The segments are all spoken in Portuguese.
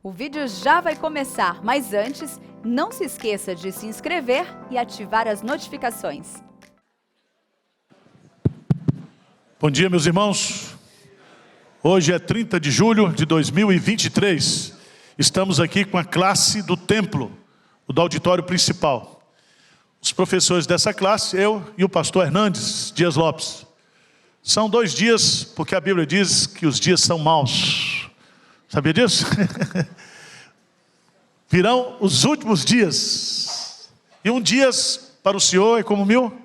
O vídeo já vai começar, mas antes, não se esqueça de se inscrever e ativar as notificações. Bom dia, meus irmãos. Hoje é 30 de julho de 2023. Estamos aqui com a classe do templo, do auditório principal. Os professores dessa classe, eu e o pastor Hernandes Dias Lopes. São 2 dias, porque a Bíblia diz que os dias são maus. Sabia disso? Virão os últimos dias. E um dia para o Senhor é como 1000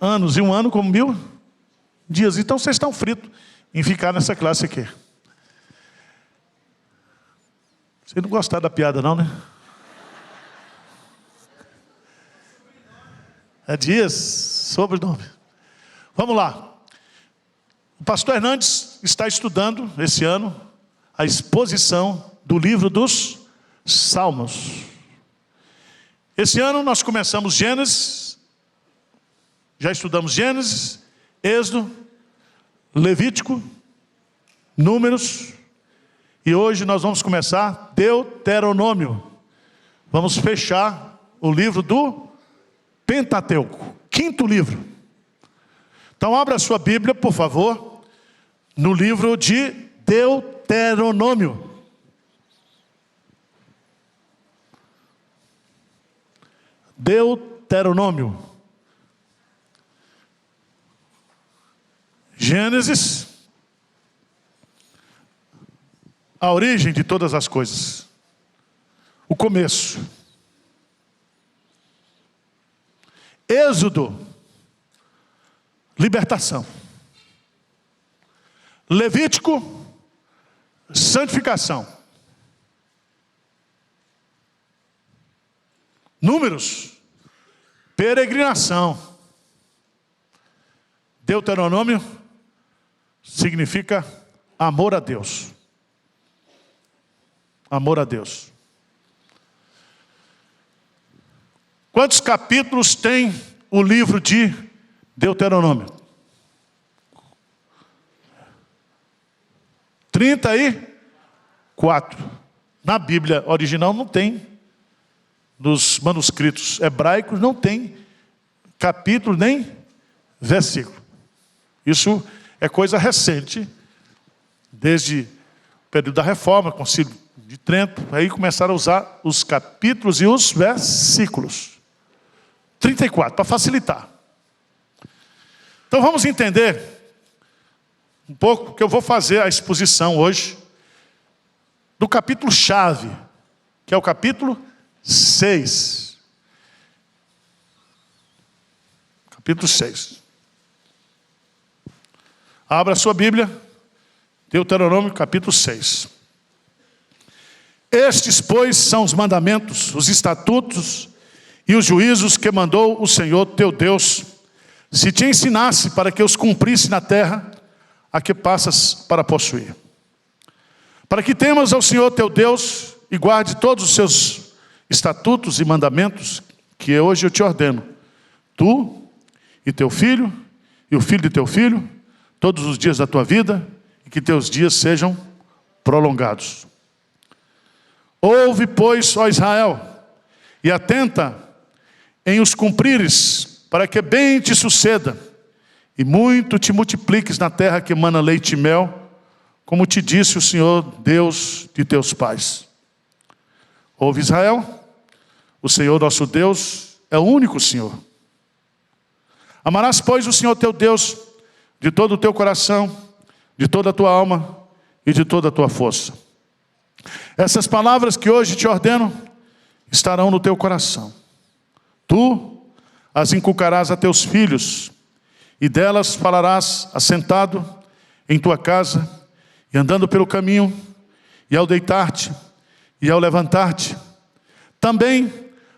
anos, e um ano como 1000 dias. Então vocês estão fritos em ficar nessa classe aqui. Vocês não gostaram da piada não, né? É dias, sobrenome. Vamos lá. O pastor Hernandes está estudando esse ano a exposição do livro dos Salmos. Esse ano nós começamos Gênesis, já estudamos Gênesis, Êxodo, Levítico, Números, e hoje nós vamos começar Deuteronômio. Vamos fechar o livro do Pentateuco, 5º livro. Então abra a sua Bíblia, por favor, no livro de Deuteronômio. Deuteronômio. Gênesis, a origem de todas as coisas. O começo. Êxodo, libertação. Levítico, santificação. Números, peregrinação. Deuteronômio significa amor a Deus. Amor a Deus. Quantos capítulos tem o livro de Deuteronômio? 34. Na Bíblia original não tem. Nos manuscritos hebraicos não tem capítulo nem versículo. Isso é coisa recente. Desde o período da Reforma, Concílio de Trento, aí começaram a usar os capítulos e os versículos. 34, para facilitar. Então vamos entender um pouco, que eu vou fazer a exposição hoje do capítulo-chave, que é o capítulo 6. Capítulo 6. Abra a sua Bíblia, Deuteronômio capítulo 6. Estes, pois, são os mandamentos, os estatutos e os juízos que mandou o Senhor teu Deus, se te ensinasse para que os cumprisse na terra a que passas para possuir. Para que temas ao Senhor teu Deus e guarde todos os seus estatutos e mandamentos que hoje eu te ordeno, tu e teu filho e o filho de teu filho, todos os dias da tua vida, e que teus dias sejam prolongados. Ouve, pois, ó Israel, e atenta em os cumprires, para que bem te suceda, e muito te multipliques na terra que emana leite e mel, como te disse o Senhor Deus de teus pais. Ouve, Israel, o Senhor nosso Deus é o único Senhor. Amarás, pois, o Senhor teu Deus de todo o teu coração, de toda a tua alma e de toda a tua força. Essas palavras que hoje te ordeno estarão no teu coração. Tu as inculcarás a teus filhos, e delas falarás assentado em tua casa, e andando pelo caminho, e ao deitar-te, e ao levantar-te. Também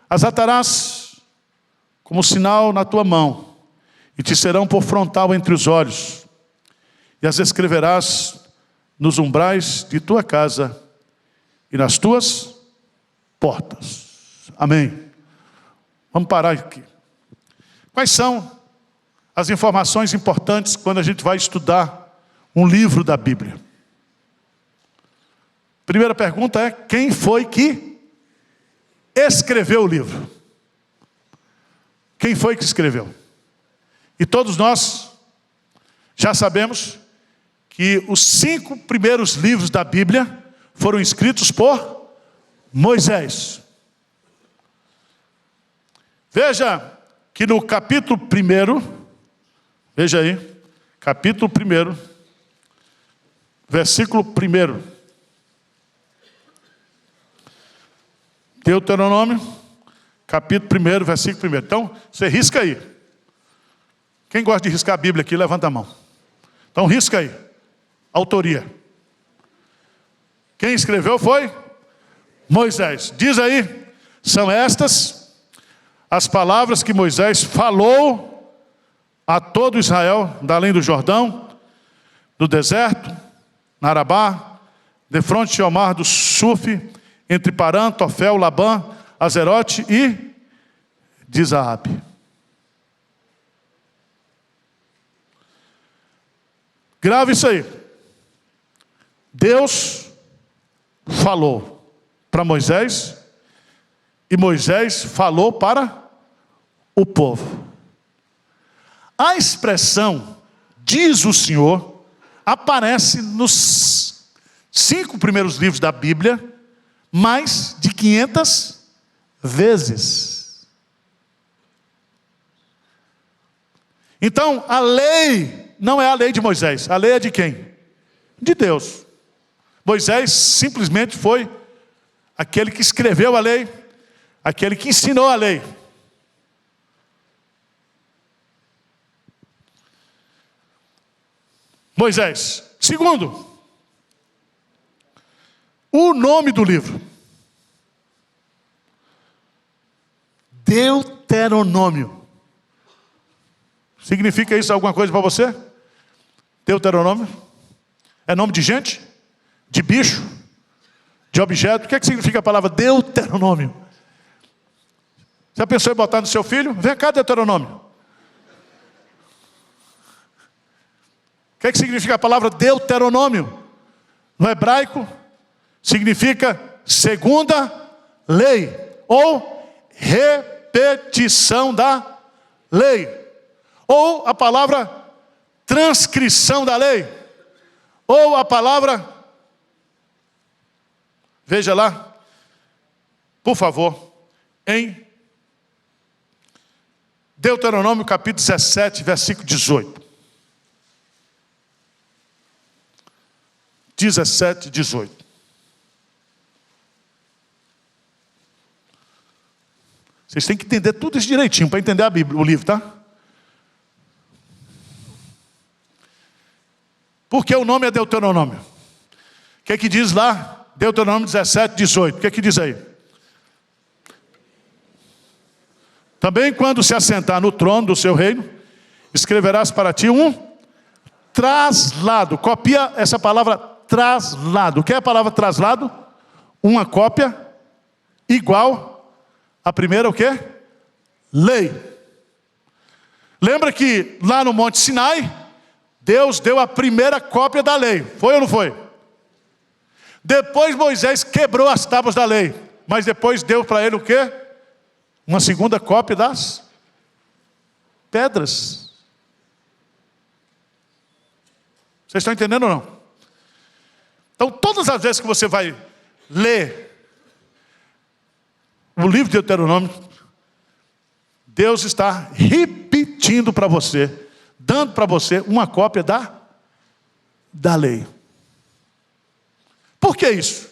as atarás como sinal na tua mão, e te serão por frontal entre os olhos, e as escreverás nos umbrais de tua casa e nas tuas portas. Amém. Vamos parar aqui. Quais são as informações importantes quando a gente vai estudar um livro da Bíblia? Primeira pergunta é: quem foi que escreveu o livro? Quem foi que escreveu? E todos nós já sabemos que os 5 primeiros livros da Bíblia foram escritos por Moisés. Veja que no capítulo 1, veja aí, capítulo 1, versículo 1. Deuteronômio, capítulo 1, versículo 1. Então, você risca aí. Quem gosta de riscar a Bíblia aqui, levanta a mão. Então, risca aí. Autoria. Quem escreveu foi Moisés. Diz aí, são estas as palavras que Moisés falou a todo Israel, da além do Jordão, do deserto, na Arabá, defronte ao mar do Suf, entre Parã, Tofel, Labã, Azerote e de Zaabe. Grave isso aí. Deus falou para Moisés e Moisés falou para o povo. A expressão "diz o Senhor" aparece nos 5 primeiros livros da Bíblia mais de 500 vezes. Então, a lei não é a lei de Moisés. A lei é de quem? De Deus. Moisés simplesmente foi aquele que escreveu a lei, aquele que ensinou a lei. Moisés. Segundo, o nome do livro. Deuteronômio. Significa isso alguma coisa para você? Deuteronômio? É nome de gente? De bicho? De objeto? O que significa a palavra Deuteronômio? Já pensou em botar no seu filho? Vem cá, Deuteronômio. O que significa a palavra Deuteronômio? No hebraico, significa segunda lei, ou repetição da lei, ou a palavra transcrição da lei, ou a palavra, veja lá, por favor, em Deuteronômio capítulo 17, versículo 18. 17, 18. Vocês têm que entender tudo isso direitinho para entender a Bíblia, o livro, tá? Porque o nome é Deuteronômio. O que é que diz lá? Deuteronômio 17, 18. O que é que diz aí? Também quando se assentar no trono do seu reino, escreverás para ti um traslado. Copia essa palavra traslado. O que é a palavra traslado? Uma cópia igual à primeira o quê? Lei. Lembra que lá no Monte Sinai, Deus deu a primeira cópia da lei. Foi ou não foi? Depois Moisés quebrou as tábuas da lei. Mas depois deu para ele o quê? Uma segunda cópia das pedras. Vocês estão entendendo ou não? Então, todas as vezes que você vai ler o livro de Deuteronômio, Deus está repetindo para você, dando para você uma cópia da lei. Por que isso?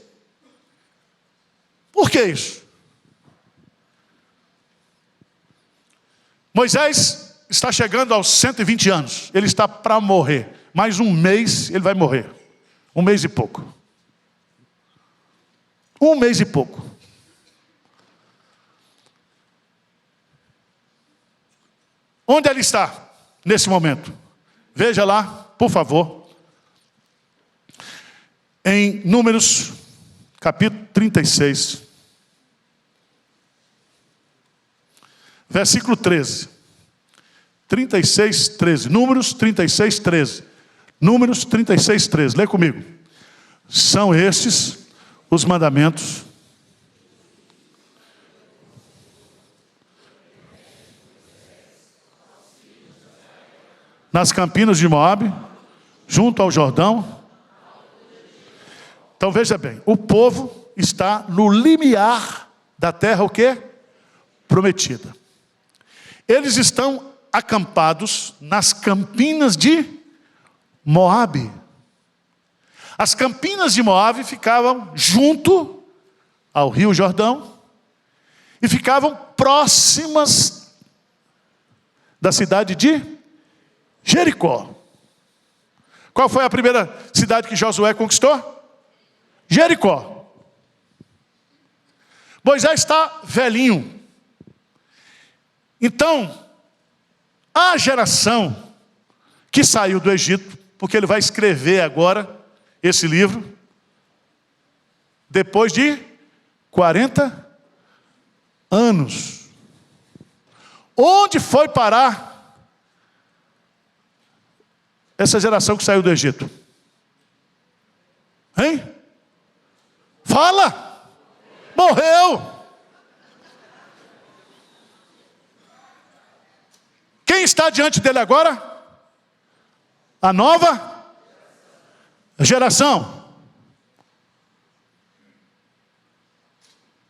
Por que isso? Moisés está chegando aos 120 anos. Ele está para morrer. Mais um mês ele vai morrer. 1 mês e pouco. 1 mês e pouco. Onde ele está nesse momento? Veja lá, por favor. Em Números, capítulo 36. Versículo 13. 36, 13. Números 36, 13. Números 36, 13. Lê comigo. São estes os mandamentos nas campinas de Moabe, junto ao Jordão. Então veja bem, o povo está no limiar da terra o quê? Prometida. Eles estão acampados nas campinas de Moabe. As campinas de Moabe ficavam junto ao rio Jordão e ficavam próximas da cidade de Jericó. Qual foi a primeira cidade que Josué conquistou? Jericó. Moisés está velhinho. Então, a geração que saiu do Egito, porque ele vai escrever agora esse livro, depois de 40 anos. Onde foi parar essa geração que saiu do Egito? Hein? Fala! Morreu! Quem está diante dele agora? A nova geração.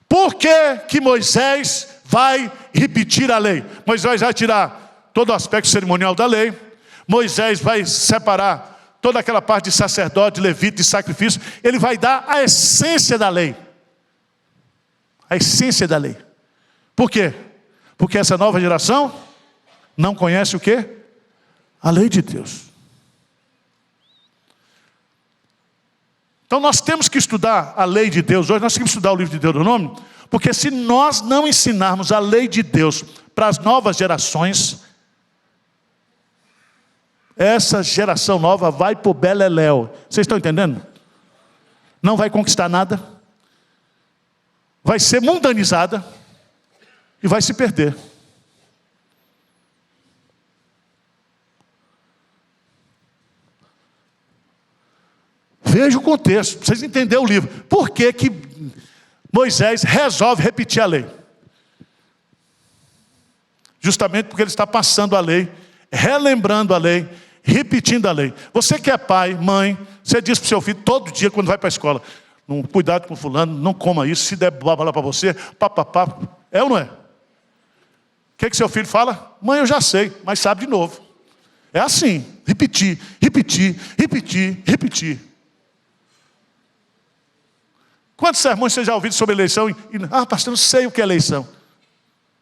Por que Moisés vai repetir a lei? Moisés vai tirar todo o aspecto cerimonial da lei. Moisés vai separar toda aquela parte de sacerdote, de levita, de sacrifício. Ele vai dar a essência da lei. A essência da lei. Por quê? Porque essa nova geração não conhece o quê? A lei de Deus. Então nós temos que estudar a lei de Deus. Hoje nós temos que estudar o livro de Deuteronômio, porque se nós não ensinarmos a lei de Deus para as novas gerações, essa geração nova vai para o beleléu. Vocês estão entendendo? Não vai conquistar nada, vai ser mundanizada e vai se perder. Veja o contexto, para vocês entenderem o livro. Por que Moisés resolve repetir a lei? Justamente porque ele está passando a lei, relembrando a lei, repetindo a lei. Você que é pai, mãe, você diz para o seu filho todo dia quando vai para a escola: não, cuidado com fulano, não coma isso, se der bala para você, papapá. É ou não é? O que seu filho fala? Mãe, eu já sei, mas sabe de novo. É assim, repetir, repetir, repetir, repetir. Quantos sermões você já ouviu sobre eleição? Pastor, não sei o que é eleição.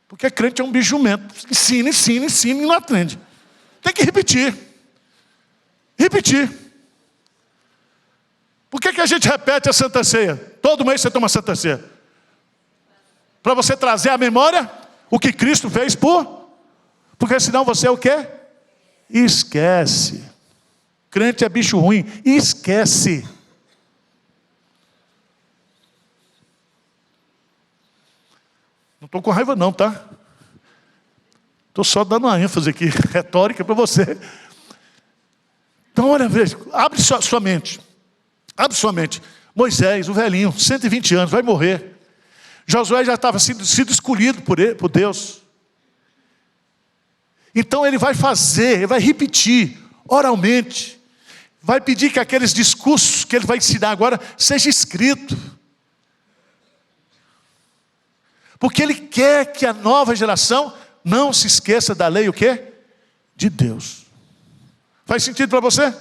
Porque crente é um bicho jumento. Ensina, ensina, ensina e não aprende. Tem que repetir. Repetir. Por que a gente repete a Santa Ceia? Todo mês você toma a Santa Ceia. Para você trazer à memória o que Cristo fez por... Porque senão você é o quê? Esquece. Crente é bicho ruim. Esquece. Não estou com raiva não, tá? Estou só dando uma ênfase aqui, retórica para você. Então, olha, veja, abre sua mente. Abre sua mente. Moisés, o velhinho, 120 anos, vai morrer. Josué já estava sido escolhido por Deus. Então ele vai fazer, ele vai repetir oralmente. Vai pedir que aqueles discursos que ele vai ensinar agora seja escrito. Porque ele quer que a nova geração não se esqueça da lei, o quê? De Deus. Faz sentido para você?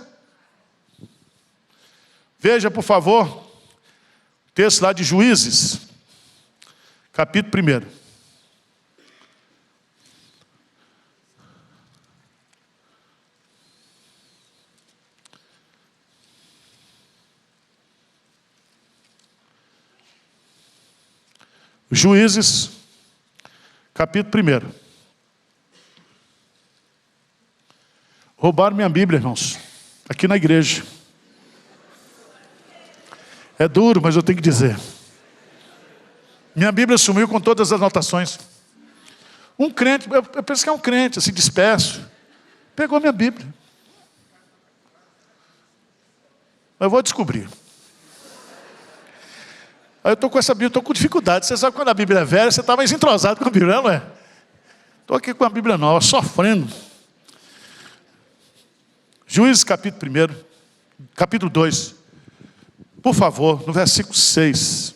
Veja, por favor, o texto lá de Juízes, capítulo 1. Juízes, capítulo 1. Roubaram minha Bíblia, irmãos, aqui na igreja. É duro, mas eu tenho que dizer. Minha Bíblia sumiu com todas as anotações. Um crente, eu penso que é um crente, assim, disperso, pegou minha Bíblia. Eu vou descobrir. Aí eu estou com essa Bíblia, estou com dificuldade. Você sabe quando a Bíblia é velha, você está mais entrosado com a Bíblia, não é? Estou aqui com a Bíblia nova, sofrendo. Juízes capítulo 1, capítulo 2. Por favor, no versículo 6.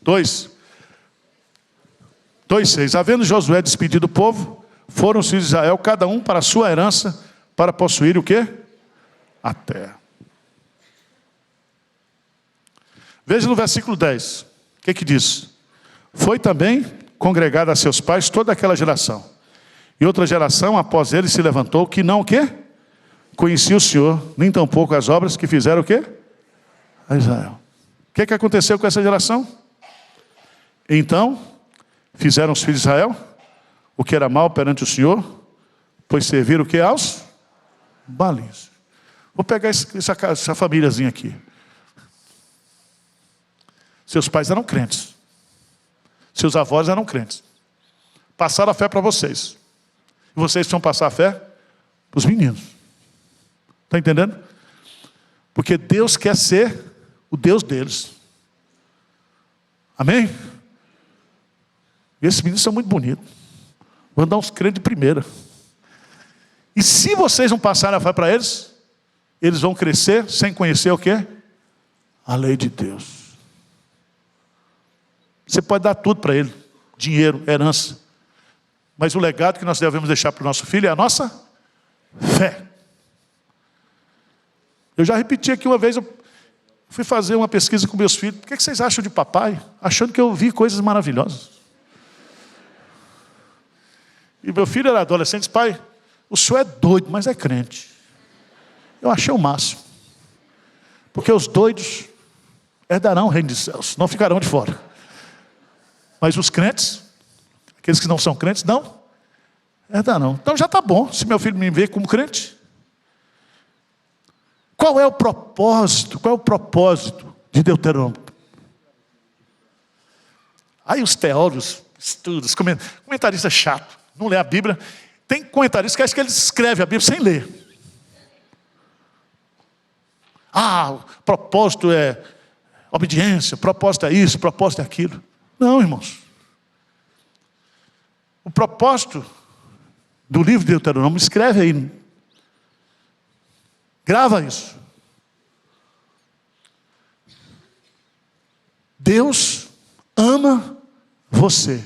2:6. Havendo Josué despedido o povo, foram os filhos de Israel, cada um para a sua herança, para possuir o quê? A terra. Veja no versículo 10. O que diz? Foi também congregada a seus pais toda aquela geração. E outra geração após ele se levantou, que não o quê? Conhecia o Senhor, nem tampouco as obras que fizeram o quê? A Israel. O que aconteceu com essa geração? Então, fizeram os filhos de Israel o que era mal perante o Senhor, pois serviram o que aos Baalins. Vou pegar essa famíliazinha aqui. Seus pais eram crentes. Seus avós eram crentes. Passaram a fé para vocês. E vocês precisam passar a fé para os meninos. Está entendendo? Porque Deus quer ser o Deus deles. Amém? E esses meninos são muito bonitos. Vão dar uns crentes de primeira. E se vocês não passarem a fé para eles, eles vão crescer sem conhecer o quê? A lei de Deus. Você pode dar tudo para ele. Dinheiro, herança. Mas o legado que nós devemos deixar para o nosso filho é a nossa fé. Eu já repeti aqui uma vez, eu fui fazer uma pesquisa com meus filhos. O que vocês acham de papai? Achando que eu vi coisas maravilhosas. E meu filho era adolescente, disse: pai, o senhor é doido, mas é crente. Eu achei o máximo. Porque os doidos herdarão o reino dos céus, não ficarão de fora. Mas os crentes, aqueles que não são crentes, não herdarão. Então já está bom, se meu filho me vê como crente. Qual é o propósito? Qual é o propósito de Deuteronômio? Aí os teólogos, estudos, comentarista chato, não lê a Bíblia. Tem comentarista que acha que ele escreve a Bíblia sem ler. O propósito é obediência, propósito é isso, propósito é aquilo. Não, irmãos. O propósito do livro de Deuteronômio, escreve aí. Grava isso. Deus ama você.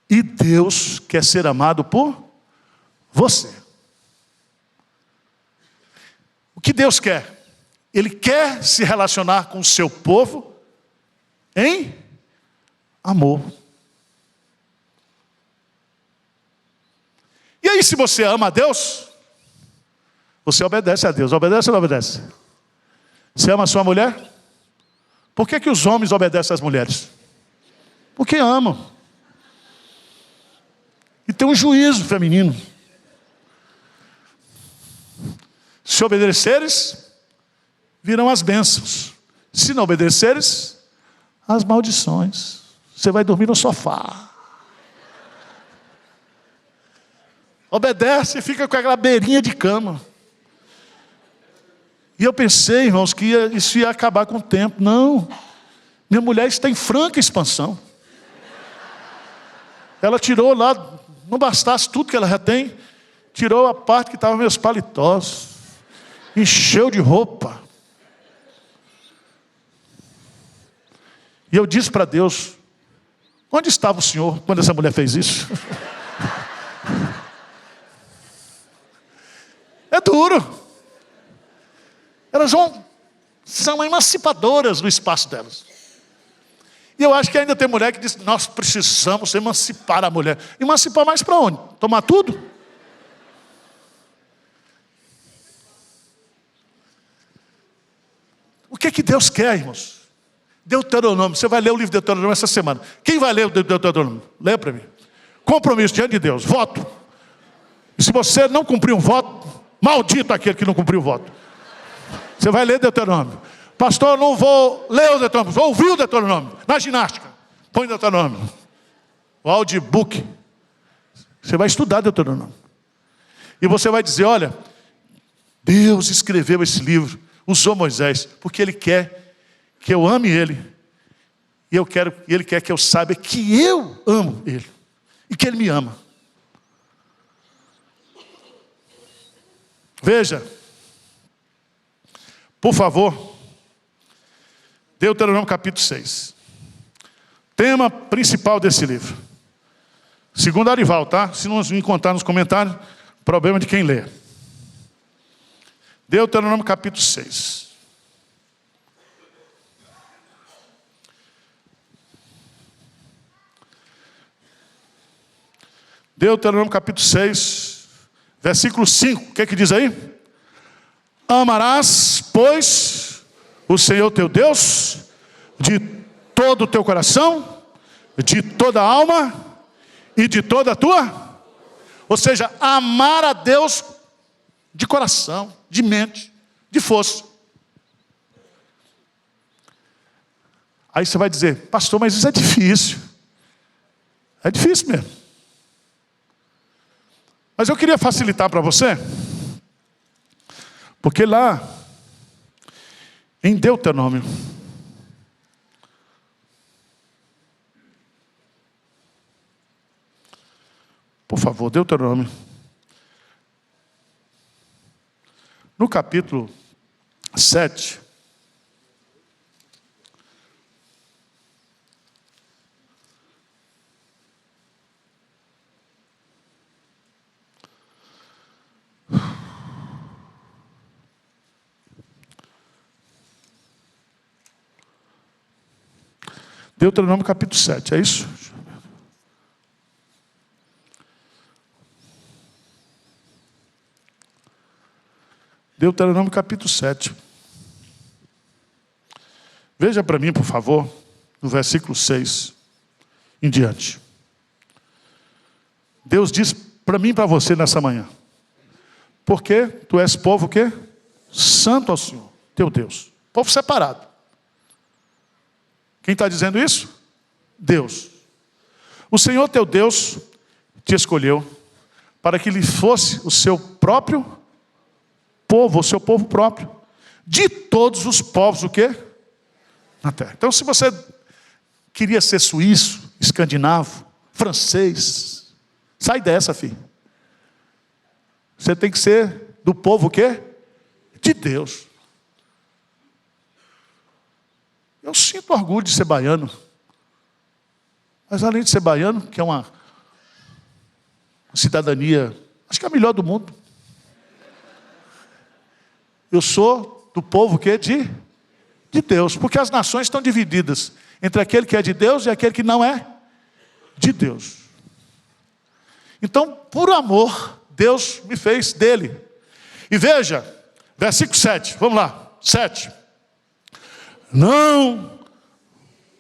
E Deus quer ser amado por você. O que Deus quer? Ele quer se relacionar com o seu povo em amor. E aí, se você ama a Deus, você obedece a Deus. Obedece ou não obedece? Você ama a sua mulher? Por que os homens obedecem às mulheres? Porque amam. E tem um juízo feminino. Se obedeceres, virão as bênçãos. Se não obedeceres, as maldições. Você vai dormir no sofá. Obedece e fica com aquela beirinha de cama. E eu pensei, irmãos, que isso ia acabar com o tempo. Não. Minha mulher está em franca expansão. Ela tirou lá, não bastasse tudo que ela já tem, tirou a parte que estava meus paletós. Encheu de roupa. E eu disse para Deus: onde estava o Senhor quando essa mulher fez isso? É duro. Elas são emancipadoras no espaço delas. E eu acho que ainda tem mulher que diz: nós precisamos emancipar a mulher. Emancipar mais para onde? Tomar tudo? O que Deus quer, irmãos? Deuteronômio. Você vai ler o livro de Deuteronômio essa semana. Quem vai ler o Deuteronômio? Lê para mim. Compromisso diante de Deus. Voto. E se você não cumprir um voto, maldito aquele que não cumpriu o voto. Você vai ler Deuteronômio. Pastor, eu não vou ler o Deuteronômio, vou ouvir o Deuteronômio. Na ginástica, põe o Deuteronômio. O audiobook. Você vai estudar Deuteronômio. E você vai dizer: olha, Deus escreveu esse livro, usou Moisés, porque Ele quer que eu ame Ele E Ele quer que eu saiba que eu amo Ele. E que Ele me ama. Veja. Por favor. Deuteronômio capítulo 6. Tema principal desse livro. Segundo Arival, tá? Se não me contar nos comentários, problema de quem lê. Deuteronômio capítulo 6. Deuteronômio capítulo 6, versículo 5. O que diz aí? Amarás, pois, o Senhor teu Deus de todo o teu coração, de toda a alma e de toda a tua. Ou seja, amar a Deus de coração, de mente, de força. Aí você vai dizer, pastor, mas isso é difícil. É difícil mesmo. Mas eu queria facilitar para você, porque lá, em Deuteronômio, por favor, Deuteronômio, no capítulo 7, Deuteronômio capítulo 7, é isso? Deuteronômio capítulo 7. Veja para mim, por favor, no versículo 6 em diante. Deus diz para mim e para você nessa manhã. Porque tu és povo o quê? Santo ao Senhor, teu Deus. Povo separado. Quem está dizendo isso? Deus. O Senhor teu Deus te escolheu para que lhe fosse o seu próprio povo, o seu povo próprio. De todos os povos, o quê? Na terra. Então, se você queria ser suíço, escandinavo, francês, sai dessa, filho. Você tem que ser do povo o quê? De Deus. Eu sinto orgulho de ser baiano. Mas além de ser baiano, que é uma cidadania, acho que é a melhor do mundo. Eu sou do povo que é de Deus. Porque as nações estão divididas entre aquele que é de Deus e aquele que não é de Deus. Então, por amor, Deus me fez dele. E veja, versículo 7, vamos lá, 7. Não,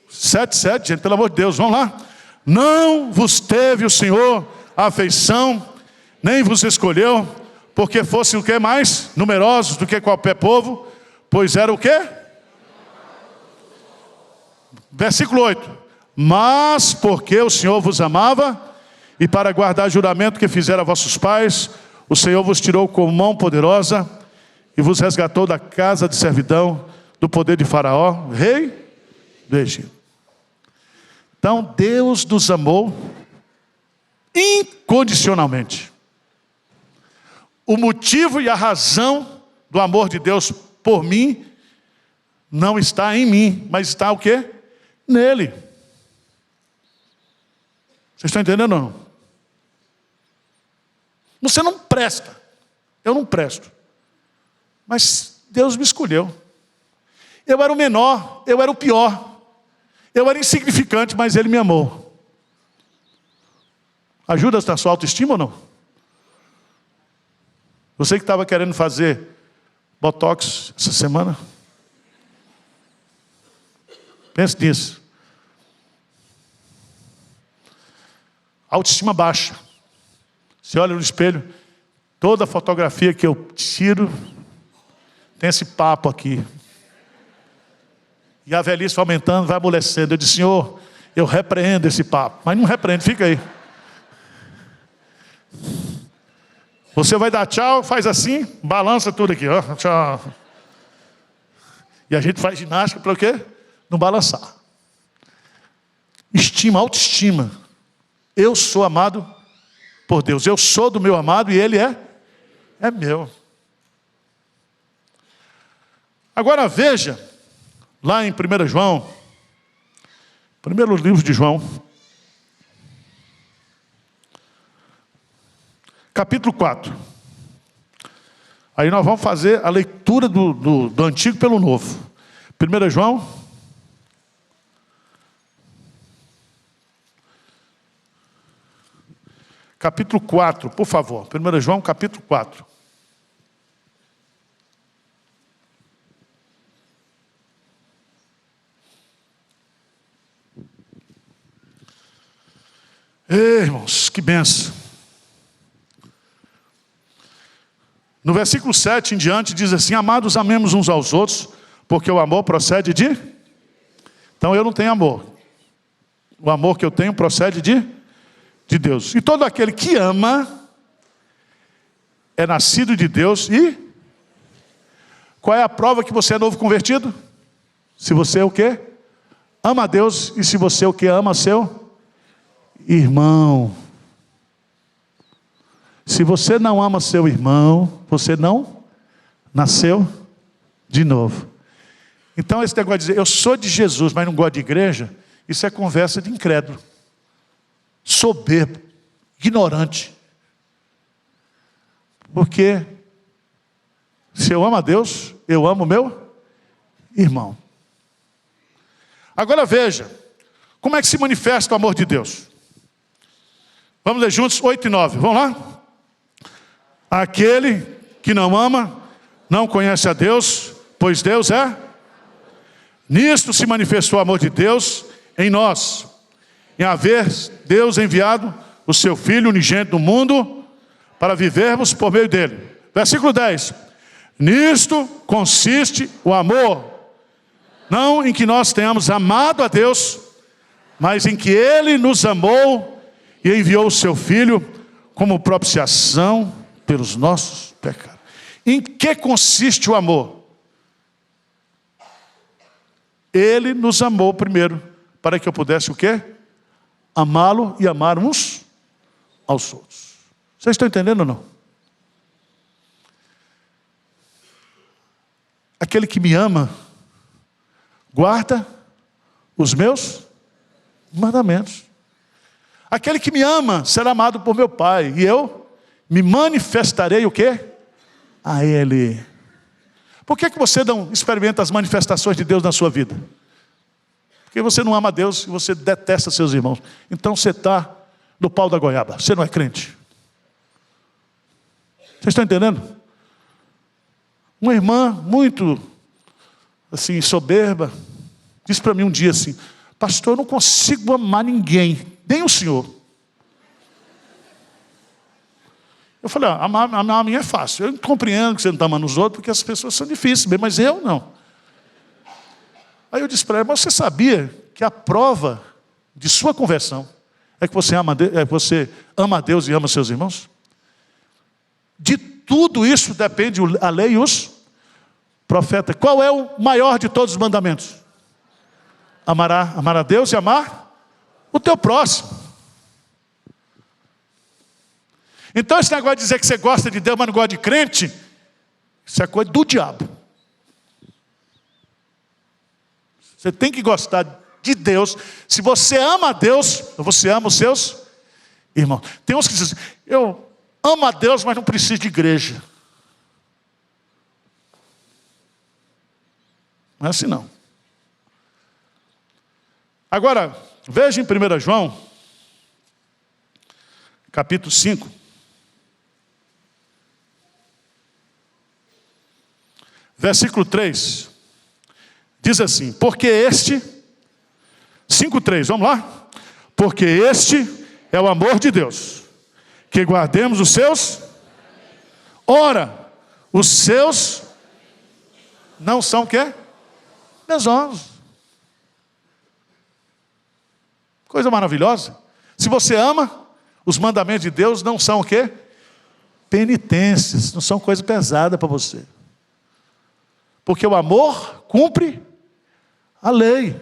7, gente, pelo amor de Deus, vamos lá. Não vos teve o Senhor afeição, nem vos escolheu, porque fossem o que mais? Numerosos do que qualquer povo, pois era o quê? Versículo 8. Mas porque o Senhor vos amava, e para guardar juramento que fizeram a vossos pais, o Senhor vos tirou com mão poderosa, e vos resgatou da casa de servidão, do poder de Faraó, rei do Egito. Então Deus nos amou incondicionalmente. O motivo e a razão do amor de Deus por mim não está em mim, mas está o quê? Nele. Vocês estão entendendo ou não? Você não presta. Eu não presto. Mas Deus me escolheu. Eu era o menor, eu era o pior. Eu era insignificante, mas Ele me amou. Ajuda na sua autoestima ou não? Você que estava querendo fazer botox essa semana? Pense nisso. Autoestima baixa. Você olha no espelho, toda fotografia que eu tiro tem esse papo aqui. E a velhice vai aumentando, vai amolecendo. Eu disse, Senhor, eu repreendo esse papo. Mas não repreendo, fica aí. Você vai dar tchau, faz assim, balança tudo aqui, ó, tchau. E a gente faz ginástica para o quê? Não balançar. estima, autoestima. Eu sou amado por Deus. Eu sou do meu amado e ele é meu. Agora veja, lá em 1 João, primeiro livro de João, capítulo 4. Aí nós vamos fazer a leitura do Antigo pelo Novo. 1 João, capítulo 4, por favor. 1 João, capítulo 4. Ei, irmãos, que benção. No versículo 7 em diante diz assim: amados, amemos uns aos outros, porque o amor procede de... Então eu não tenho amor. O amor que eu tenho procede de Deus. E todo aquele que ama é nascido de Deus. E qual é a prova que você é novo convertido? Se você é o quê? Ama a Deus. E se você é o quê? Ama seu irmão. Se você não ama seu irmão, você não nasceu de novo. Então esse negócio de dizer, eu sou de Jesus, mas não gosto de igreja, isso é conversa de incrédulo, soberbo, ignorante. Porque se eu amo a Deus, eu amo o meu irmão. Agora veja, como é que se manifesta o amor de Deus? Vamos ler juntos 8 e 9, vamos lá? Aquele que não ama, não conhece a Deus, pois Deus é. Nisto se manifestou o amor de Deus em nós, em haver Deus enviado o seu Filho unigênito no mundo, para vivermos por meio dele. Versículo 10. Nisto consiste o amor, não em que nós tenhamos amado a Deus, mas em que Ele nos amou e enviou o seu Filho como propiciação pelos nossos pecados. Em que consiste o amor? Ele nos amou primeiro, para que eu pudesse o quê? Amá-lo e amar uns aos outros. Vocês estão entendendo ou não? Aquele que me ama, guarda os meus mandamentos. Aquele que me ama será amado por meu Pai, e eu me manifestarei o quê? A Ele. Por que você não experimenta as manifestações de Deus na sua vida? Porque você não ama a Deus e você detesta seus irmãos. Então você está no pau da goiaba, você não é crente. Vocês estão entendendo? Uma irmã muito assim, soberba, disse para mim um dia assim: pastor, eu não consigo amar ninguém, nem o senhor. Eu falei, amar a mim é fácil. Eu compreendo que você não está amando os outros, porque as pessoas são difíceis, mas eu não. Aí eu disse para ela, mas você sabia que a prova de sua conversão é que você ama a Deus e ama seus irmãos? De tudo isso depende a lei e os profetas. Qual é o maior de todos os mandamentos? Amar a Deus e amar o teu próximo. Então esse negócio de dizer que você gosta de Deus, mas não gosta de crente, isso é coisa do diabo. Você tem que gostar de Deus. Se você ama a Deus, você ama os seus irmãos. Tem uns que dizem, eu amo a Deus, mas não preciso de igreja. Não é assim não. Agora, veja em 1 João, capítulo 5. Versículo 3, diz assim, porque este, 5:3, vamos lá? Porque este é o amor de Deus, que guardemos os seus, ora, os seus não são o quê? Desonros. Coisa maravilhosa. Se você ama, os mandamentos de Deus não são o quê? Penitências, não são coisa pesada para você. Porque o amor cumpre a lei.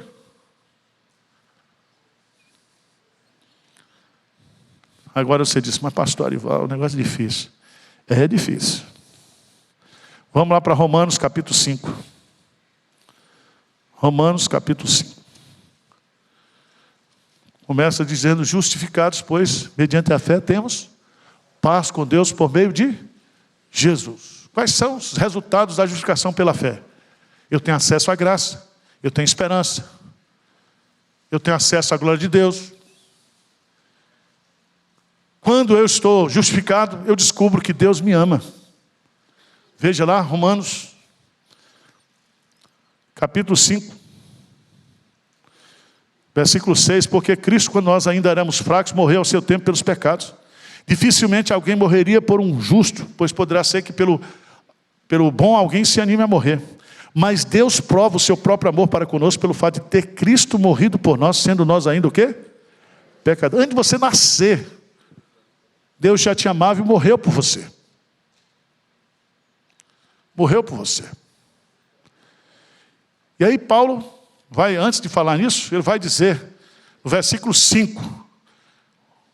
Agora você disse, mas pastor Arival, o negócio é difícil. É difícil. Vamos lá para Romanos capítulo 5. Romanos capítulo 5. Começa dizendo, justificados, pois, mediante a fé, temos paz com Deus por meio de Jesus. Quais são os resultados da justificação pela fé? Eu tenho acesso à graça, eu tenho esperança, eu tenho acesso à glória de Deus. Quando eu estou justificado, eu descubro que Deus me ama. Veja lá, Romanos, capítulo 5, versículo 6, porque Cristo, quando nós ainda éramos fracos, morreu ao seu tempo pelos pecados. Dificilmente alguém morreria por um justo, pois poderá ser que pelo bom alguém se anime a morrer. Mas Deus prova o seu próprio amor para conosco pelo fato de ter Cristo morrido por nós, sendo nós ainda o quê? Pecadores. Antes de você nascer, Deus já te amava e morreu por você. Morreu por você. E aí Paulo vai, antes de falar nisso, ele vai dizer, no versículo 5,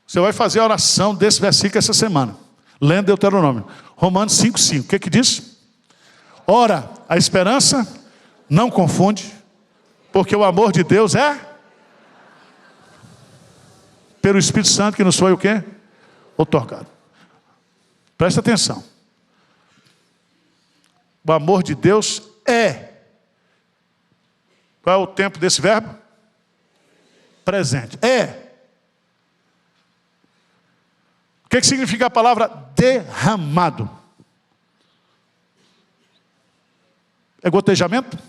você vai fazer a oração desse versículo essa semana, lendo Deuteronômio, Romanos 5:5, o que diz? Ora, a esperança não confunde, porque o amor de Deus é pelo Espírito Santo que nos foi o quê? Outorgado. Presta atenção. O amor de Deus é. Qual é o tempo desse verbo? Presente. É. O que significa a palavra derramado? É gotejamento?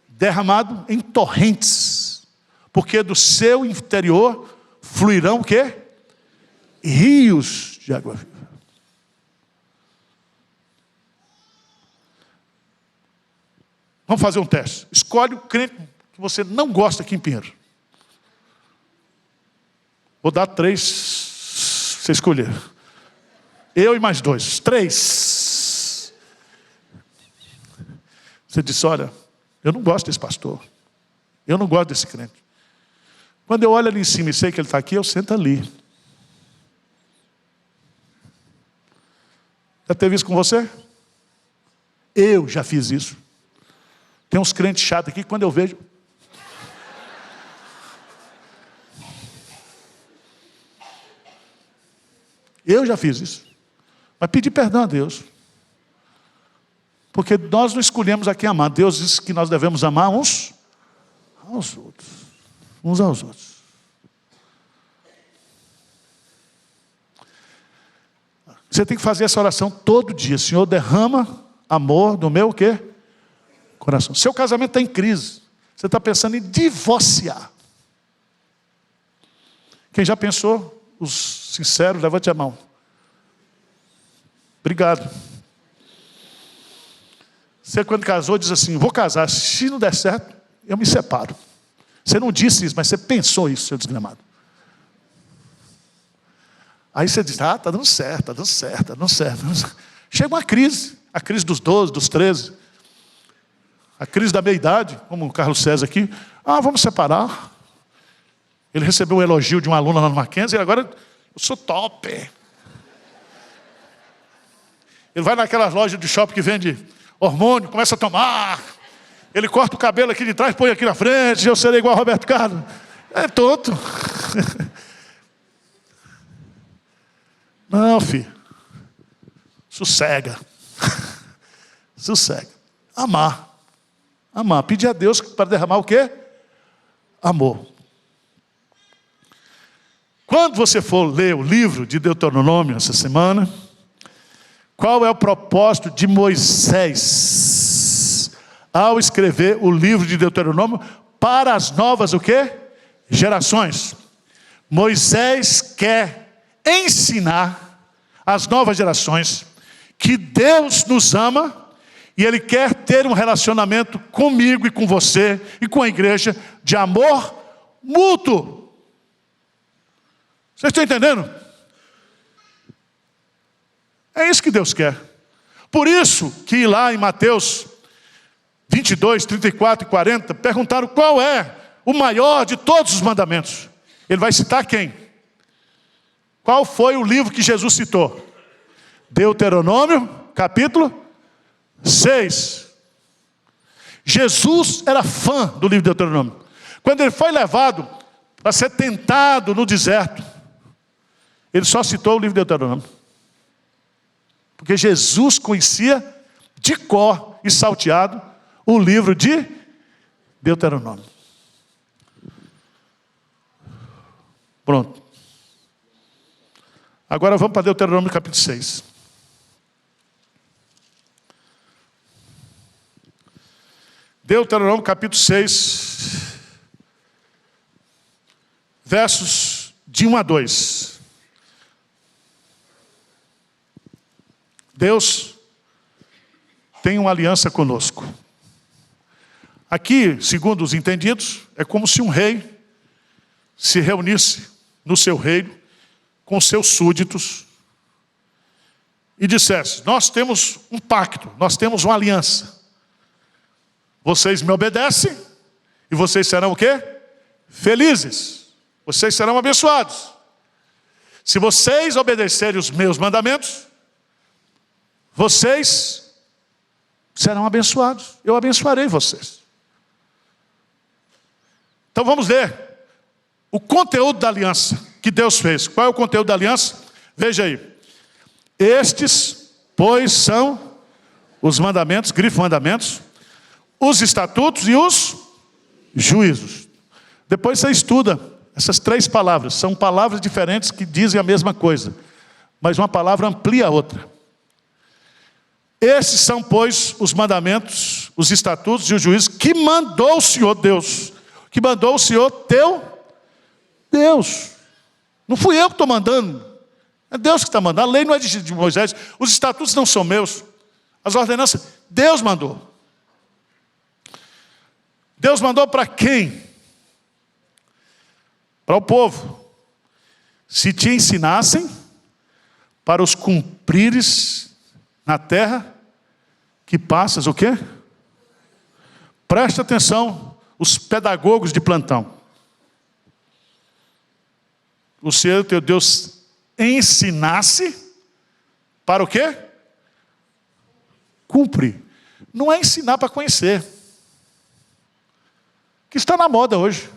Derramado em torrentes. Porque do seu interior fluirão o quê? Rios de água viva. Vamos fazer um teste. Escolhe o crente que você não gosta aqui em Pinheiro. Vou dar 3, você escolher. Eu e mais 2. 3. Você disse, olha, eu não gosto desse pastor. Eu não gosto desse crente. Quando eu olho ali em cima e sei que ele está aqui, eu sento ali. Já teve isso com você? Eu já fiz isso. Tem uns crentes chatos aqui que quando eu vejo... Eu já fiz isso. Mas pedi perdão a Deus. Porque nós não escolhemos a quem amar. Deus disse que nós devemos amar uns aos outros. Uns aos outros. Você tem que fazer essa oração todo dia. Senhor, derrama amor no meu o quê? Coração. Seu casamento está em crise. Você está pensando em divorciar. Quem já pensou? Os sinceros, levante a mão. Obrigado. Você quando casou diz assim, vou casar, se não der certo, eu me separo. Você não disse isso, mas você pensou isso, seu desgramado. Aí você diz, está dando certo, está dando certo, está dando certo. Chega uma crise, a crise dos 12, dos 13. A crise da meia-idade, como o Carlos César aqui. Vamos separar. Ele recebeu um elogio de um aluno lá no Mackenzie, e agora eu sou top. Ele vai naquelas lojas de shopping que vende hormônio, começa a tomar. Ele corta o cabelo aqui de trás, põe aqui na frente, eu serei igual a Roberto Carlos. É tonto. Não, filho. Sossega. Sossega. Amar. Amar. Pedir a Deus para derramar o quê? Amor. Quando você for ler o livro de Deuteronômio essa semana, qual é o propósito de Moisés ao escrever o livro de Deuteronômio para as novas o quê? Gerações? Moisés quer ensinar às novas gerações que Deus nos ama e Ele quer ter um relacionamento comigo e com você e com a igreja de amor mútuo. Vocês estão entendendo? É isso que Deus quer. Por isso que lá em Mateus 22, 34 e 40, perguntaram qual é o maior de todos os mandamentos. Ele vai citar quem? Qual foi o livro que Jesus citou? Deuteronômio, capítulo 6. Jesus era fã do livro de Deuteronômio. Quando ele foi levado para ser tentado no deserto, ele só citou o livro de Deuteronômio. Porque Jesus conhecia de cor e salteado o livro de Deuteronômio. Pronto. Agora vamos para Deuteronômio capítulo 6. Deuteronômio capítulo 6, versos de 1 a 2. Deus tem uma aliança conosco. Aqui, segundo os entendidos, é como se um rei se reunisse no seu reino com seus súditos e dissesse: nós temos um pacto, nós temos uma aliança. Vocês me obedecem e vocês serão o quê? Felizes. Vocês serão abençoados. Se vocês obedecerem os meus mandamentos, vocês serão abençoados. Eu abençoarei vocês. Então vamos ler o conteúdo da aliança que Deus fez. Qual é o conteúdo da aliança? Veja aí. Estes, pois, são os mandamentos, grifo mandamentos, os estatutos e os juízos. Depois você estuda essas 3 palavras. São palavras diferentes que dizem a mesma coisa, mas uma palavra amplia a outra. Esses são, pois, os mandamentos, os estatutos e os juízos que mandou o Senhor Deus. Que mandou o Senhor teu Deus. Não fui eu que estou mandando. É Deus que está mandando. A lei não é de Moisés. Os estatutos não são meus. As ordenanças, Deus mandou. Deus mandou para quem? Para o povo. Se te ensinassem para os cumprires na terra que passas, o quê? Presta atenção, os pedagogos de plantão. O Senhor teu Deus ensinasse para o quê? Cumprir. Não é ensinar para conhecer. Que está na moda hoje.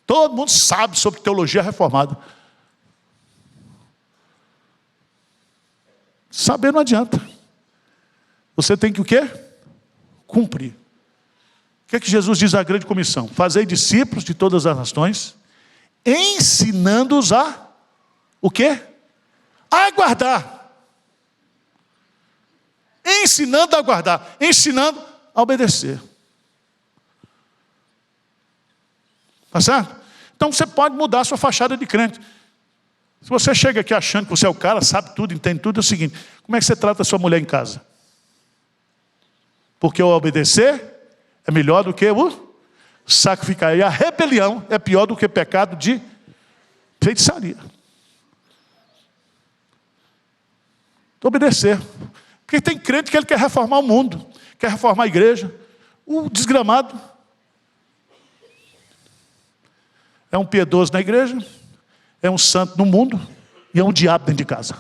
Todo mundo sabe sobre teologia reformada. Saber não adianta. Você tem que o quê? Cumprir. O que é que Jesus diz na grande comissão? Fazei discípulos de todas as nações, ensinando-os a o quê? A guardar. Ensinando a guardar. Ensinando a obedecer. Tá certo? Então você pode mudar a sua fachada de crente. Se você chega aqui achando que você é o cara, sabe tudo, entende tudo, é o seguinte: como é que você trata a sua mulher em casa? Porque o obedecer é melhor do que o sacrificar. E a rebelião é pior do que pecado de feitiçaria. Obedecer. Porque tem crente que ele quer reformar o mundo, quer reformar a igreja. O desgramado é um piedoso na igreja, é um santo no mundo e é um diabo dentro de casa.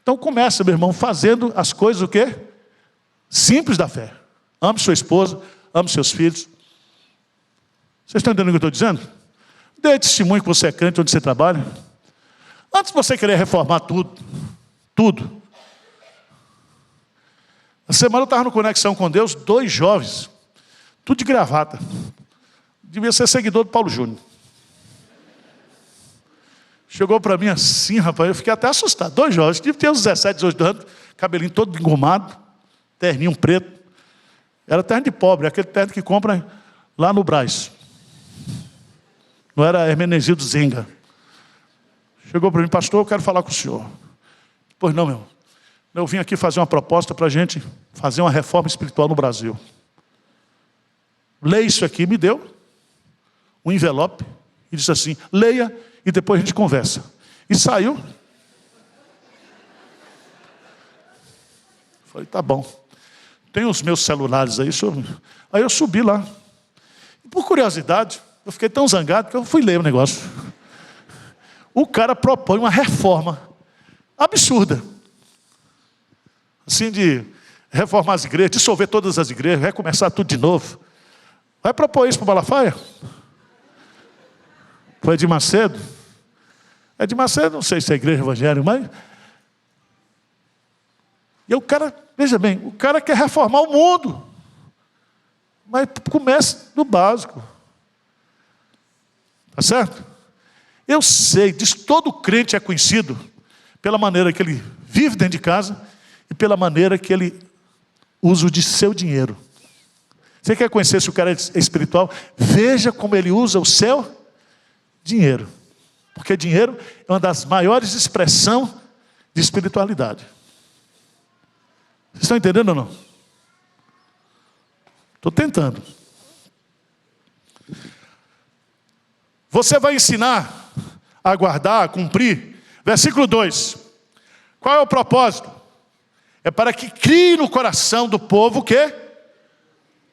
Então começa, meu irmão, fazendo as coisas o quê? Simples da fé. Ame sua esposa, ame seus filhos. Vocês estão entendendo o que eu estou dizendo? Dê testemunho que você é crente onde você trabalha. Antes de você querer reformar tudo. Na semana eu estava no Conexão com Deus, 2 jovens, tudo de gravata. Devia ser seguidor do Paulo Júnior. Chegou para mim assim, rapaz, eu fiquei até assustado. 2 jovens, devia ter uns 17, 18 anos, cabelinho todo engomado, terninho preto. Era terno de pobre, aquele terno que compra lá no Brás. Não era Hermenegildo Zenga. Chegou para mim: pastor, eu quero falar com o senhor. Pois não, meu. Eu vim aqui fazer uma proposta para a gente fazer uma reforma espiritual no Brasil. Leia isso aqui, me deu um envelope e disse assim: leia e depois a gente conversa. E saiu. Falei: tá bom. Tem os meus celulares aí. Aí eu subi lá. E por curiosidade, eu fiquei tão zangado que eu fui ler o negócio. O cara propõe uma reforma absurda. Assim, de reformar as igrejas, dissolver todas as igrejas, recomeçar tudo de novo. Vai propor isso para o Malafaia? Para o Edir Macedo? Edir Macedo, não sei se é igreja evangélica, mas... E o cara, veja bem, o cara quer reformar o mundo. Mas comece do básico. Tá certo? Eu sei, todo crente é conhecido pela maneira que ele vive dentro de casa e pela maneira que ele usa o de seu dinheiro. Você quer conhecer se o cara é espiritual? Veja como ele usa o seu dinheiro. Porque dinheiro é uma das maiores expressões de espiritualidade. Vocês estão entendendo ou não? Estou tentando. Você vai ensinar a guardar, a cumprir. Versículo 2. Qual é o propósito? É para que crie no coração do povo o quê?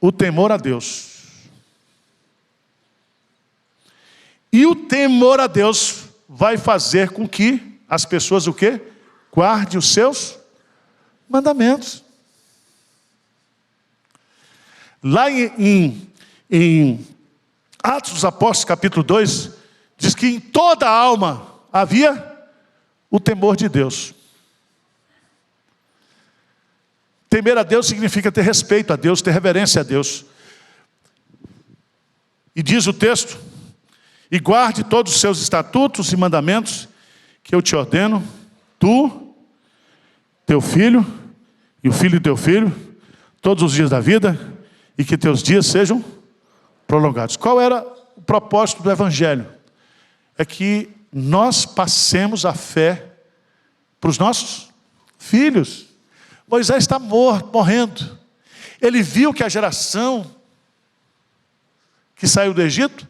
O temor a Deus. E o temor a Deus vai fazer com que as pessoas o quê? Guardem os seus mandamentos. Lá em Atos dos Apóstolos, capítulo 2, diz que em toda a alma havia o temor de Deus. Temer a Deus significa ter respeito a Deus, ter reverência a Deus. E diz o texto: e guarde todos os seus estatutos e mandamentos que eu te ordeno, tu, teu filho e o filho do teu filho, todos os dias da vida, e que teus dias sejam prolongados. Qual era o propósito do Evangelho? É que nós passemos a fé para os nossos filhos. Moisés está morrendo. Ele viu que a geração que saiu do Egito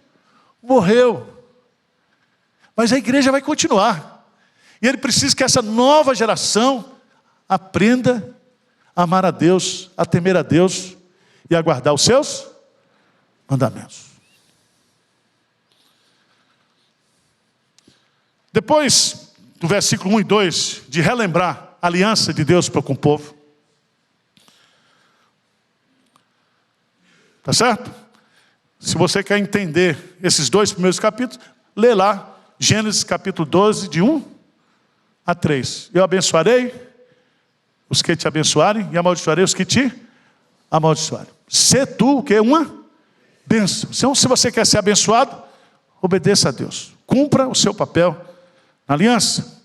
morreu. Mas a igreja vai continuar. E ele precisa que essa nova geração aprenda a amar a Deus, a temer a Deus e a guardar os seus mandamentos. Depois do versículo 1 e 2, de relembrar a aliança de Deus com o povo. Tá certo? Se você quer entender esses dois primeiros capítulos, lê lá Gênesis capítulo 12, de 1 a 3. Eu abençoarei os que te abençoarem e amaldiçoarei os que te amaldiçoarem. Sê tu o que? Uma bênção. Então, se você quer ser abençoado, obedeça a Deus. Cumpra o seu papel na aliança.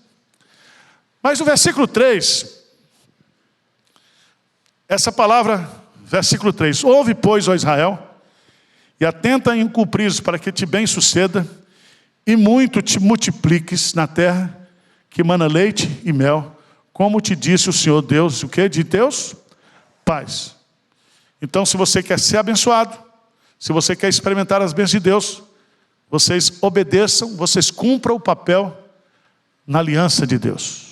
Mas no versículo 3, essa palavra, versículo 3, ouve, pois, ó Israel, e atenta em cumprir para que te bem suceda, e muito te multipliques na terra, que mana leite e mel, como te disse o Senhor Deus, o que? De teus pais. Então, se você quer ser abençoado, se você quer experimentar as bênçãos de Deus, vocês obedeçam, vocês cumpram o papel na aliança de Deus.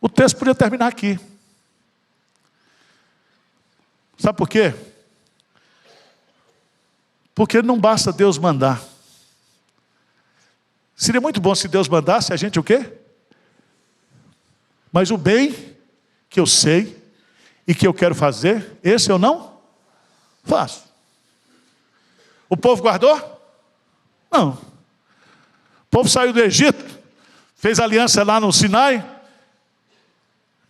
O texto podia terminar aqui. Sabe por quê? Porque não basta Deus mandar. Seria muito bom se Deus mandasse a gente o quê? Mas o bem que eu sei e que eu quero fazer, esse eu não faço. O povo guardou? Não. O povo saiu do Egito, fez aliança lá no Sinai,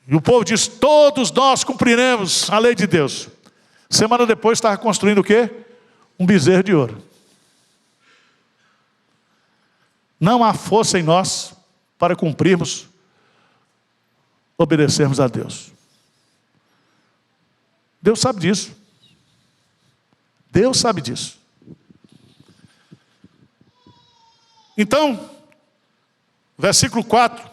e o povo diz: todos nós cumpriremos a lei de Deus. Semana depois estava construindo o quê? Um bezerro de ouro. Não há força em nós para cumprirmos, obedecermos a Deus. Deus sabe disso. Deus sabe disso. Então, versículo 4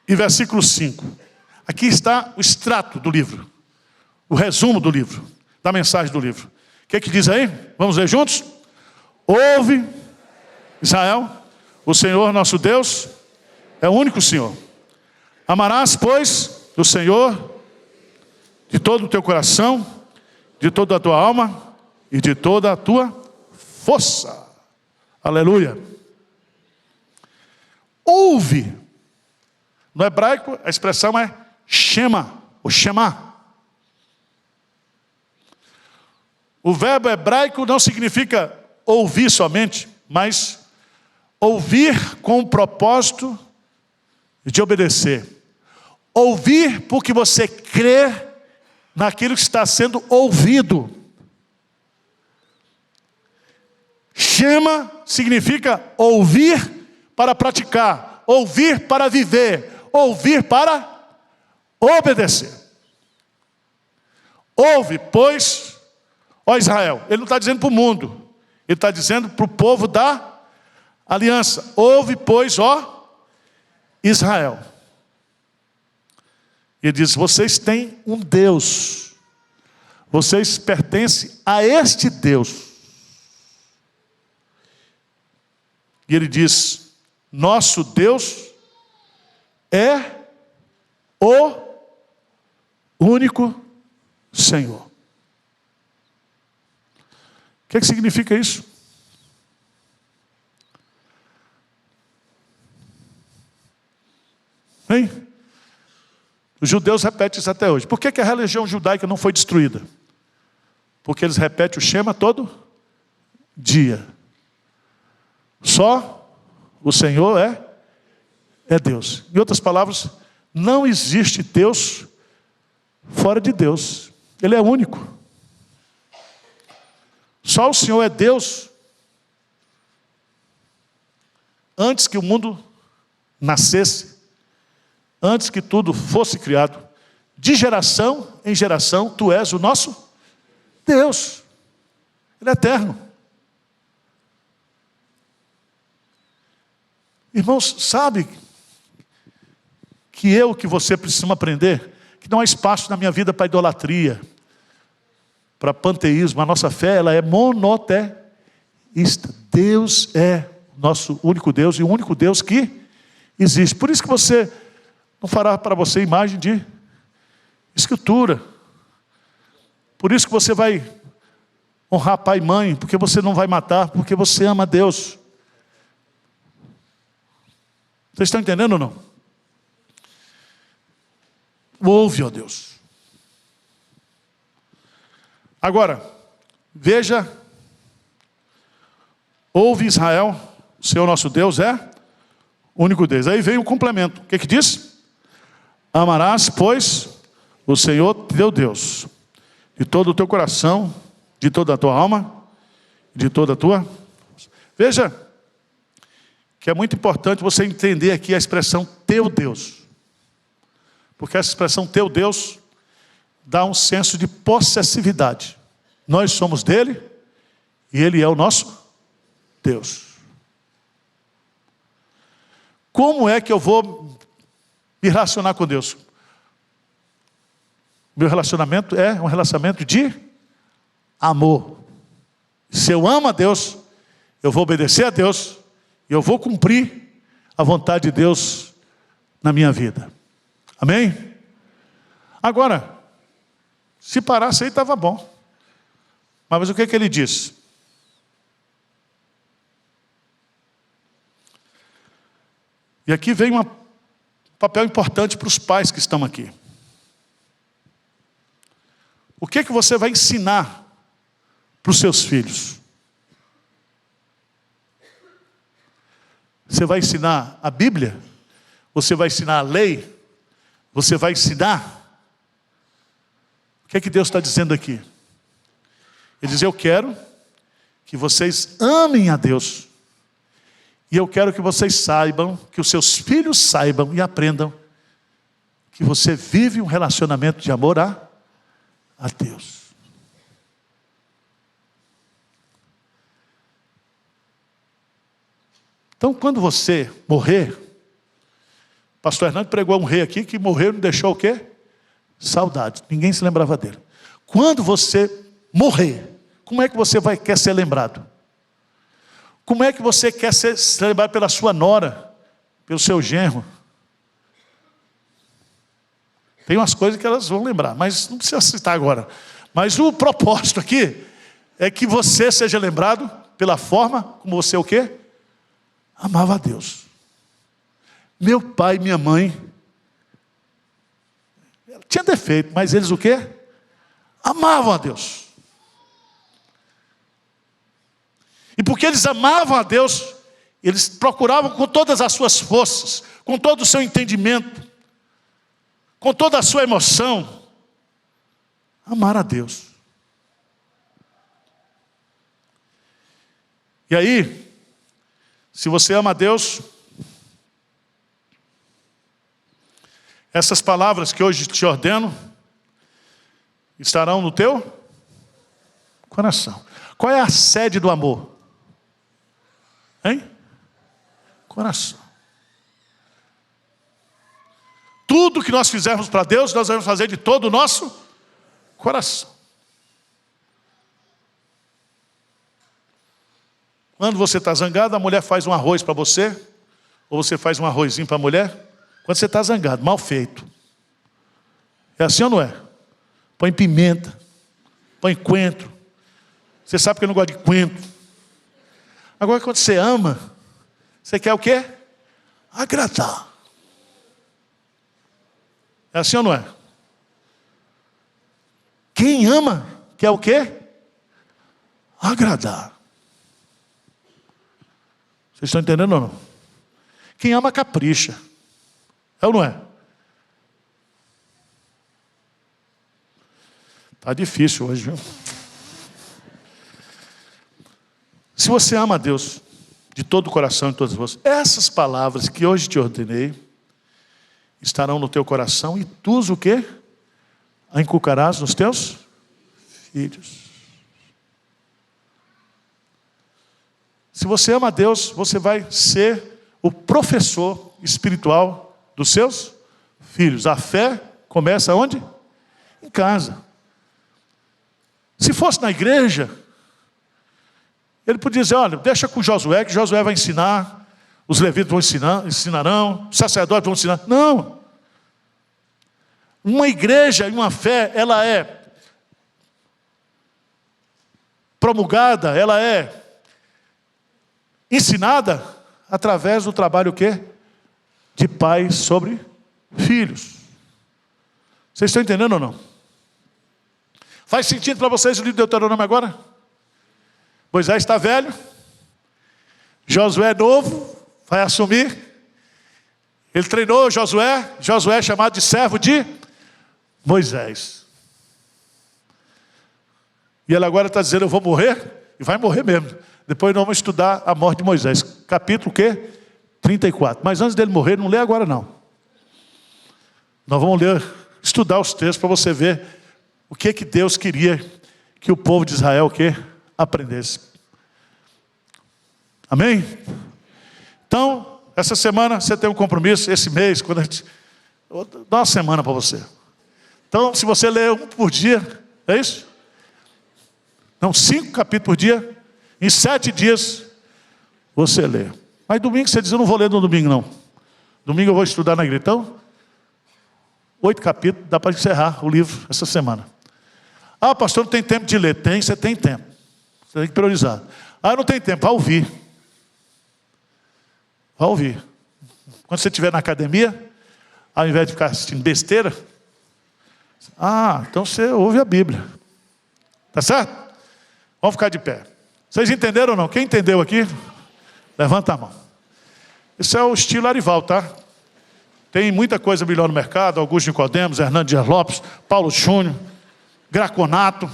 e versículo 5. Aqui está o extrato do livro, o resumo do livro, da mensagem do livro. O que é que diz aí? Vamos ler juntos? Ouve, Israel, o Senhor nosso Deus é o único Senhor. Amarás, pois, o Senhor de todo o teu coração de toda a tua alma e de toda a tua força. Aleluia. Ouve. No hebraico, a expressão é shema, ou shema. O verbo hebraico não significa ouvir somente, mas ouvir com o propósito de obedecer. Ouvir porque você crê naquilo que está sendo ouvido. Shema significa ouvir para praticar, ouvir para viver, ouvir para obedecer. Ouve, pois, ó Israel. Ele não está dizendo para o mundo, ele está dizendo para o povo da aliança. Ouve, pois, ó Israel. Ele diz: vocês têm um Deus, vocês pertencem a este Deus. E ele diz: nosso Deus é o único Senhor. O que significa isso? Hein? Os judeus repetem isso até hoje. Por que a religião judaica não foi destruída? Porque eles repetem o Shema todo dia. Só o Senhor é Deus. Em outras palavras, não existe Deus fora de Deus. Ele é único. Só o Senhor é Deus. Antes que o mundo nascesse, antes que tudo fosse criado, de geração em geração, tu és o nosso Deus. Ele é eterno. Irmãos, sabe que você precisamos aprender que não há espaço na minha vida para idolatria, para panteísmo. A nossa fé, ela é monoteísta. Deus é o nosso único Deus e o único Deus que existe. Por isso que você não fará para você imagem de escultura. Por isso que você vai honrar pai e mãe, porque você não vai matar, porque você ama Deus. Vocês estão entendendo ou não? Ouve, ó Deus. Agora, veja, ouve Israel, o Senhor nosso Deus é o único Deus. Aí vem o complemento. O que diz? Amarás, pois, o Senhor teu Deus, de todo o teu coração, de toda a tua alma, de toda a tua... Veja, que é muito importante você entender aqui a expressão teu Deus. Porque essa expressão teu Deus dá um senso de possessividade. Nós somos dele e ele é o nosso Deus. Como é que eu vou me relacionar com Deus? Meu relacionamento é um relacionamento de amor. Se eu amo a Deus, eu vou obedecer a Deus, eu vou cumprir a vontade de Deus na minha vida. Amém? Agora, se parasse aí estava bom. Mas o que ele diz? E aqui vem um papel importante para os pais que estão aqui. O que você vai ensinar para os seus filhos? Você vai ensinar a Bíblia? Você vai ensinar a lei? Você vai ensinar? O que Deus está dizendo aqui? Ele diz: eu quero que vocês amem a Deus. E eu quero que vocês saibam, que os seus filhos saibam e aprendam que você vive um relacionamento de amor a Deus. Então, quando você morrer, pastor Hernando pregou um rei aqui que morreu e não deixou o quê? Saudade. Ninguém se lembrava dele. Quando você morrer, como é que você quer ser lembrado? Como é que você quer ser lembrado pela sua nora, pelo seu genro? Tem umas coisas que elas vão lembrar, mas não precisa citar agora. Mas o propósito aqui é que você seja lembrado pela forma como você o quê? Amava a Deus. Meu pai e minha mãe tinha defeito, mas eles o quê? Amavam a Deus. E porque eles amavam a Deus, eles procuravam com todas as suas forças, com todo o seu entendimento, com toda a sua emoção, amar a Deus. E aí, se você ama a Deus, essas palavras que hoje te ordeno estarão no teu coração. Qual é a sede do amor? Hein? Coração. Tudo que nós fizermos para Deus, nós vamos fazer de todo o nosso coração. Quando você está zangado, a mulher faz um arroz para você, ou você faz um arrozinho para a mulher. Quando você está zangado, mal feito. É assim ou não é? Põe pimenta, põe coentro. Você sabe que eu não gosto de coentro. Agora, quando você ama, você quer o quê? Agradar. É assim ou não é? Quem ama, quer o quê? Agradar. Vocês estão entendendo ou não? Quem ama, capricha. É ou não é? Está difícil hoje, viu? Se você ama a Deus de todo o coração e todas as forças, essas palavras que hoje te ordenei estarão no teu coração e tu o quê? A inculcarás nos teus filhos. Se você ama a Deus, você vai ser o professor espiritual dos seus filhos. A fé começa onde? Em casa. Se fosse na igreja, ele podia dizer, olha, deixa com Josué, que Josué vai ensinar, os levitas ensinarão, os sacerdotes vão ensinar. Não. Uma igreja e uma fé, ela é promulgada, ela é ensinada através do trabalho o quê? De pais sobre filhos. Vocês estão entendendo ou não? Faz sentido para vocês o livro de Deuteronômio agora? Moisés está velho, Josué novo, vai assumir. Ele treinou Josué é chamado de servo de Moisés. E ele agora está dizendo, eu vou morrer, e vai morrer mesmo. Depois nós vamos estudar a morte de Moisés. Capítulo o quê? 34. Mas antes dele morrer, não lê agora não. Nós vamos ler, estudar os textos para você ver o que Deus queria que o povo de Israel o quê? Aprendesse. Amém? Então, essa semana você tem um compromisso, esse mês, quando a gente... Vou dar uma semana para você. Então, se você ler um por dia, é isso? Não, 5 capítulos por dia, em 7 dias você lê. Mas domingo você diz, eu não vou ler no domingo não. Domingo eu vou estudar na igreja. Então, 8 capítulos, dá para encerrar o livro essa semana. Ah, pastor, não tem tempo de ler. Tem, você tem tempo. Você tem que priorizar. Ah, não tem tempo, vai ouvir. Vai ouvir. Quando você estiver na academia, ao invés de ficar assistindo besteira, então você ouve a Bíblia. Tá certo? Vamos ficar de pé. Vocês entenderam ou não? Quem entendeu aqui? Levanta a mão. Isso é o estilo Arival, tá? Tem muita coisa melhor no mercado. Augusto Nicodemos, Hernando Dias Lopes, Paulo Júnior, Graconato.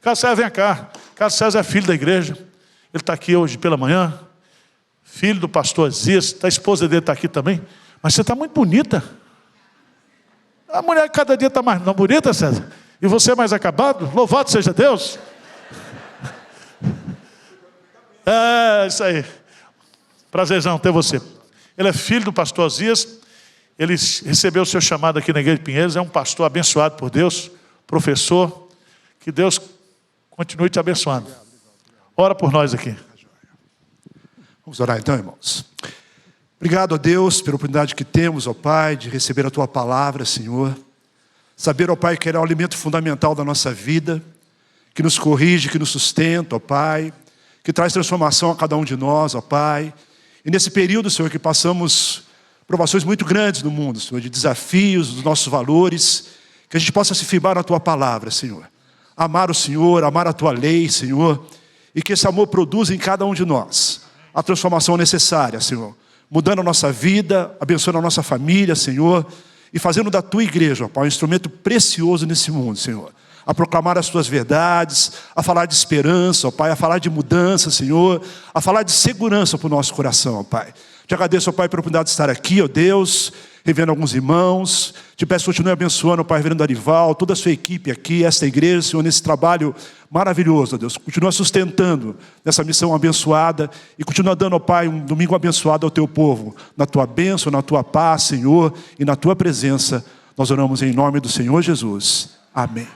Carlos César, vem cá. Carlos César é filho da igreja. Ele está aqui hoje pela manhã. Filho do pastor Zias. A esposa dele está aqui também. Mas você está muito bonita. A mulher cada dia está mais bonita, César. E você é mais acabado? Louvado seja Deus. É, isso aí. Prazerzão ter você. Ele é filho do pastor Zias. Ele recebeu o seu chamado aqui na igreja de Pinheiros. É um pastor abençoado por Deus. Professor. Que Deus continue te abençoando. Ora por nós aqui. Vamos orar então, irmãos. Obrigado a Deus pela oportunidade que temos, ó Pai, de receber a Tua palavra, Senhor. Saber, ó Pai, que Ele é o alimento fundamental da nossa vida, que nos corrige, que nos sustenta, ó Pai, que traz transformação a cada um de nós, ó Pai. E nesse período, Senhor, que passamos provações muito grandes no mundo, Senhor, de desafios, dos nossos valores, que a gente possa se firmar na Tua palavra, Senhor. Amar o Senhor, amar a Tua lei, Senhor, e que esse amor produza em cada um de nós a transformação necessária, Senhor, mudando a nossa vida, abençoando a nossa família, Senhor, e fazendo da Tua igreja, ó Pai, um instrumento precioso nesse mundo, Senhor, a proclamar as Tuas verdades, a falar de esperança, ó Pai, a falar de mudança, Senhor, a falar de segurança para o nosso coração, ó Pai. Te agradeço, ó Pai, pela oportunidade de estar aqui, ó Deus, revendo alguns irmãos. Te peço que continue abençoando, ó Pai, reverendo Arival, toda a sua equipe aqui, esta igreja, Senhor, nesse trabalho maravilhoso, ó Deus. Continua sustentando nessa missão abençoada e continua dando, ó Pai, um domingo abençoado ao Teu povo, na Tua bênção, na Tua paz, Senhor, e na Tua presença. Nós oramos em nome do Senhor Jesus. Amém.